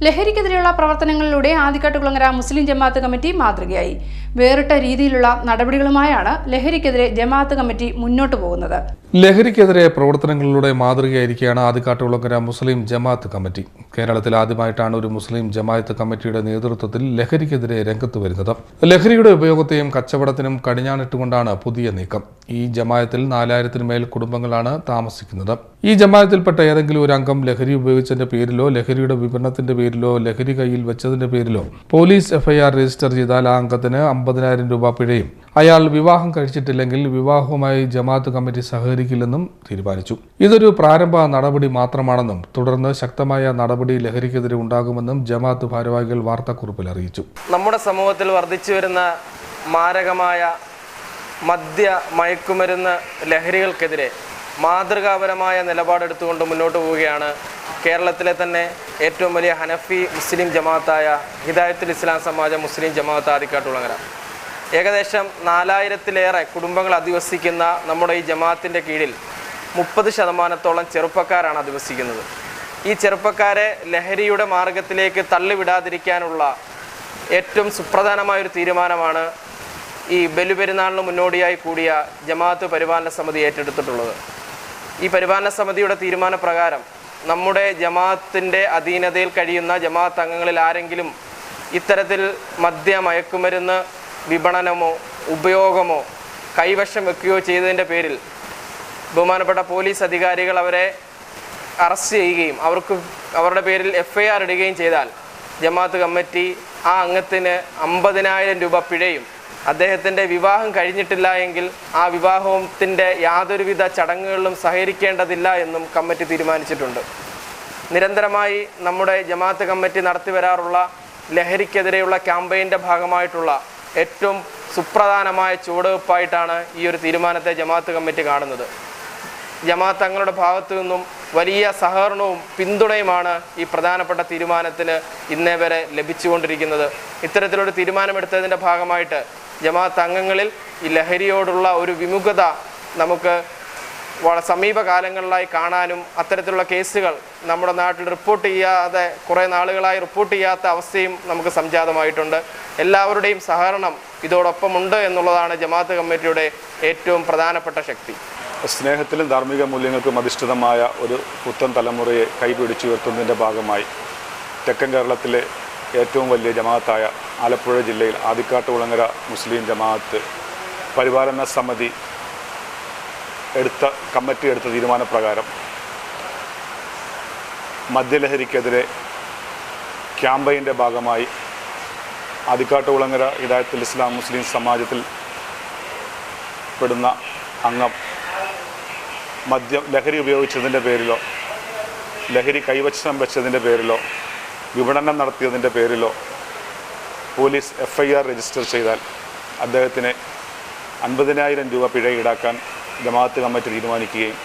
ലഹരിക്കെതിരെയുള്ള പ്രവർത്തനങ്ങളിലൂടെ ആദിക്കാട്ടുകുളങ്ങര മുസ്ലിം ജമാഅത്ത് കമ്മിറ്റി മാതൃകയായി. വേറിട്ട രീതിയിലുള്ള നടപടികളുമായാണ് ലഹരിക്കെതിരെ ജമാഅത്ത് കമ്മിറ്റി മുന്നോട്ടു പോകുന്നത്. ലഹരിക്കെതിരെ പ്രവർത്തനങ്ങളിലൂടെ മാതൃകയായിരിക്കുകയാണ് ആദിക്കാട്ടുകുളങ്ങര മുസ്ലിം ജമാഅത്ത് കമ്മിറ്റി. കേരളത്തിൽ ആദ്യമായിട്ടാണ് ഒരു മുസ്ലിം ജമാഅത്ത് കമ്മിറ്റിയുടെ നേതൃത്വത്തിൽ ലഹരിക്കെതിരെ രംഗത്ത് വരുന്നത്. ലഹരിയുടെ ഉപയോഗത്തെയും കച്ചവടത്തിനും കടിഞ്ഞാണിട്ടുകൊണ്ടാണ് പുതിയ നീക്കം. ഈ ജമാഅത്തിൽ 4000-ന് മേൽ കുടുംബങ്ങളാണ് താമസിക്കുന്നത്. ഈ ജമാഅത്തിൽപ്പെട്ട ഏതെങ്കിലും ഒരു അംഗം ലഹരി ഉപയോഗിച്ചതിന്റെ പേരിലോ ലഹരിയുടെ വിപണനത്തിന്റെ പേരിലോ ലഹരി കയ്യിൽ വെച്ചതിന്റെ പേരിലോ പോലീസ് FIR രജിസ്റ്റർ ചെയ്താൽ ആ അംഗത്തിന് 50,000 രൂപ പിഴയും അയാൾ വിവാഹം കഴിച്ചിട്ടില്ലെങ്കിൽ വിവാഹവുമായി ജമാഅത്ത് കമ്മിറ്റി സഹകരിക്കില്ലെന്നും തീരുമാനിച്ചു. ഇതൊരു പ്രാരംഭ നടപടി മാത്രമാണെന്നും തുടർന്ന് ശക്തമായ നടപടി ലഹരിക്കെതിരെ ഉണ്ടാകുമെന്നും ജമാഅത്ത് ഭാരവാഹികൾ വാർത്താക്കുറിപ്പിൽ അറിയിച്ചു. നമ്മുടെ സമൂഹത്തിൽ വർദ്ധിച്ചു വരുന്ന മാരകമായ മദ്യ മയക്കുമരുന്ന് ലഹരികൾക്കെതിരെ മാതൃകാപരമായ നിലപാടെടുത്തുകൊണ്ട് മുന്നോട്ട് പോവുകയാണ് കേരളത്തിലെ തന്നെ ഏറ്റവും വലിയ ഹനഫി മുസ്ലിം ജമാഅത്തായ ഹിദായത്തുൽ ഇസ്ലാം സമാജ മുസ്ലിം ജമാഅത്ത് ആദിക്കാട്ടുകുളങ്ങര. ഏകദേശം 4000-ലേറെ കുടുംബങ്ങൾ അധിവസിക്കുന്ന നമ്മുടെ ഈ ജമാഅത്തിൻ്റെ കീഴിൽ 30% ചെറുപ്പക്കാരാണ് അധിവസിക്കുന്നത്. ഈ ചെറുപ്പക്കാരെ ലഹരിയുടെ മാർഗത്തിലേക്ക് തള്ളിവിടാതിരിക്കാനുള്ള ഏറ്റവും സുപ്രധാനമായൊരു തീരുമാനമാണ് ഈ ബലിപെരുന്നാളിന് മുന്നോടിയായി കൂടിയ ജമാഅത്ത് പരിപാലന സമിതി ഏറ്റെടുത്തിട്ടുള്ളത്. ഈ പരിപാലന സമിതിയുടെ തീരുമാനപ്രകാരം നമ്മുടെ ജമാഅത്തിൻ്റെ അധീനതയിൽ കഴിയുന്ന ജമാഅത്ത് അംഗങ്ങളിൽ ആരെങ്കിലും ഇത്തരത്തിൽ മദ്യ മയക്കുമരുന്ന് വിപണനമോ ഉപയോഗമോ കൈവശം വെക്കുകയോ ചെയ്തതിൻ്റെ പേരിൽ ബഹുമാനപ്പെട്ട പോലീസ് അധികാരികൾ അവരെ അറസ്റ്റ് ചെയ്യുകയും അവരുടെ പേരിൽ FIR ഇടുകയും ചെയ്താൽ ജമാഅത്ത് കമ്മിറ്റി ആ അംഗത്തിന് 50,000 രൂപ പിഴയും അദ്ദേഹത്തിൻ്റെ വിവാഹം കഴിഞ്ഞിട്ടില്ല എങ്കിൽ ആ വിവാഹത്തിൻ്റെ യാതൊരുവിധ ചടങ്ങുകളിലും സഹകരിക്കേണ്ടതില്ല എന്നും കമ്മിറ്റി തീരുമാനിച്ചിട്ടുണ്ട്. നിരന്തരമായി നമ്മുടെ ജമാഅത്ത് കമ്മിറ്റി നടത്തി വരാറുള്ള ലഹരിക്കെതിരെയുള്ള ക്യാമ്പയിൻ്റെ ഭാഗമായിട്ടുള്ള ഏറ്റവും സുപ്രധാനമായ ചുവടുവെപ്പായിട്ടാണ് ഈ ഒരു തീരുമാനത്തെ ജമാഅത്ത് കമ്മിറ്റി കാണുന്നത്. ജമാഅത്ത് അംഗങ്ങളുടെ ഭാഗത്തു നിന്നും വലിയ സഹകരണവും പിന്തുണയുമാണ് ഈ പ്രധാനപ്പെട്ട തീരുമാനത്തിന് ഇന്നേ വരെ ലഭിച്ചുകൊണ്ടിരിക്കുന്നത്. ഇത്തരത്തിലൊരു തീരുമാനമെടുത്തതിൻ്റെ ഭാഗമായിട്ട് ജമാഅത്ത് അംഗങ്ങളിൽ ഈ ലഹരിയോടുള്ള ഒരു വിമുഖത നമുക്ക് സമീപകാലങ്ങളിലായി കാണാനും അത്തരത്തിലുള്ള കേസുകൾ നമ്മുടെ നാട്ടിൽ റിപ്പോർട്ട് ചെയ്യാതെ കുറേ നാളുകളായി റിപ്പോർട്ട് ചെയ്യാത്ത അവസ്ഥയും നമുക്ക് സംജാതമായിട്ടുണ്ട്. എല്ലാവരുടെയും സഹകരണം ഇതോടൊപ്പമുണ്ട് എന്നുള്ളതാണ് ജമാഅത്ത് കമ്മിറ്റിയുടെ ഏറ്റവും പ്രധാനപ്പെട്ട ശക്തി. സ്നേഹത്തിലും ധാർമ്മിക മൂല്യങ്ങൾക്കും അധിഷ്ഠിതമായ ഒരു പുത്തൻ തലമുറയെ കൈപിടിച്ചുയർത്തുന്നതിൻ്റെ ഭാഗമായി തെക്കൻ കേരളത്തിലെ ഏറ്റവും വലിയ ജമാഅത്തായ ആലപ്പുഴ ജില്ലയിൽ ആദിക്കാട്ടുകുളങ്ങര മുസ്ലിം ജമാഅത്ത് പരിപാലന സമിതി കമ്മിറ്റി എടുത്ത തീരുമാനപ്രകാരം മദ്യലഹരിക്കെതിരെ ക്യാമ്പയിൻ്റെ ഭാഗമായി ആദിക്കാട്ടുകുളങ്ങര ഹിദായത്തുൽ ഇസ്ലാം മുസ്ലിം സമാജത്തിൽ പെടുന്ന അംഗം ലഹരി ഉപയോഗിച്ചതിൻ്റെ പേരിലോ ലഹരി കൈവശം വെച്ചതിൻ്റെ പേരിലോ വിപണനം നടത്തിയതിൻ്റെ പേരിലോ പോലീസ് FIR രജിസ്റ്റർ ചെയ്താൽ അദ്ദേഹത്തിന് 50,000 രൂപ പിഴ ഈടാക്കാൻ ജമാഅത്ത് കമ്മിറ്റി തീരുമാനിക്കുകയും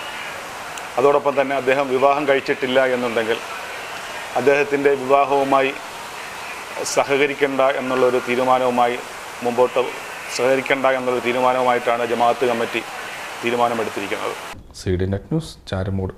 അതോടൊപ്പം തന്നെ അദ്ദേഹം വിവാഹം കഴിച്ചിട്ടില്ല എന്നുണ്ടെങ്കിൽ അദ്ദേഹത്തിൻ്റെ വിവാഹവുമായി സഹകരിക്കേണ്ട എന്നുള്ളൊരു തീരുമാനവുമായിട്ടാണ് ജമാഅത്ത് committee തീരുമാനമെടുത്തിരിക്കുന്നത്. CD Net News, Charummood.